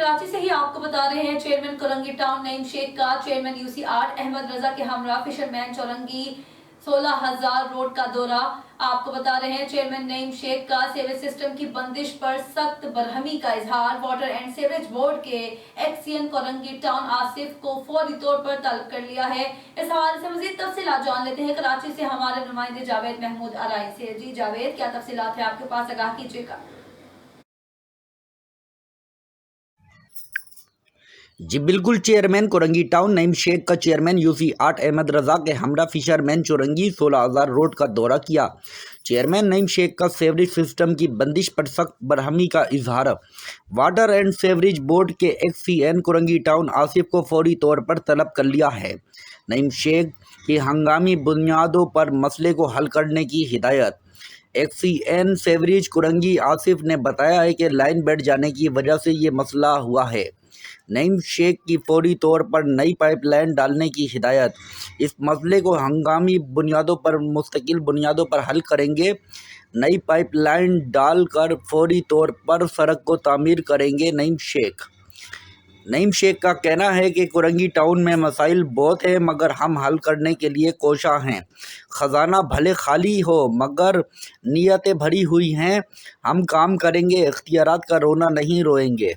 कराची से ही आपको बता रहे हैं, चेयरमैन कोरंगी टाउन नईम शेख का चेयरमैन UC8 अहमद रजा के हमरा फिशरमैन चौरंगी 16,000 रोड का दौरा। आपको बता रहे हैं, चेयरमैन नईम शेख का सीवेज सिस्टम की बंदिश पर सख्त बरहमी का इजहार। वाटर एंड सीवरेज बोर्ड के एक्सीएन कोरंगी टाउन आसिफ को फौरी तौर पर तलब कर लिया है। इस हवाले से मजीद तफसीलात जान लेते हैं कराची से हमारे नुमाइंदे जावेद महमूद अराई से। जी जावेद, क्या तफसीलात है आपके पास, आगाह कीजिएगा। जी बिल्कुल, चेयरमैन कोरंगी टाउन नईम शेख का चेयरमैन UC8 अहमद रजा के हमरा फिशरमैन चौरंगी 16,000 रोड का दौरा किया। चेयरमैन नईम शेख का सेवरेज सिस्टम की बंदिश पर सख्त बरहमी का इजहार। वाटर एंड सेवरेज बोर्ड के XCN कोरंगी टाउन आसिफ को फौरी तौर पर तलब कर लिया है। नईम शेख की हंगामी बुनियादों पर मसले को हल करने की हिदायत। XCN सेवरेज कोरंगी आसिफ ने बताया है कि लाइन बैठ जाने की वजह से ये मसला हुआ है। नईम शेख की फौरी तौर पर नई पाइपलाइन डालने की हिदायत। इस मसले को हंगामी बुनियादों पर मुस्तकिल बुनियादों पर हल करेंगे। नई पाइपलाइन डालकर फौरी तौर पर सड़क को तामीर करेंगे। नईम शेख का कहना है कि कोरंगी टाउन में मसाइल बहुत हैं, मगर हम हल करने के लिए कोशा हैं। ख़जाना भले खाली हो मगर नीयतें भरी हुई हैं। हम काम करेंगे, इख्तियारात का रोना नहीं रोएंगे।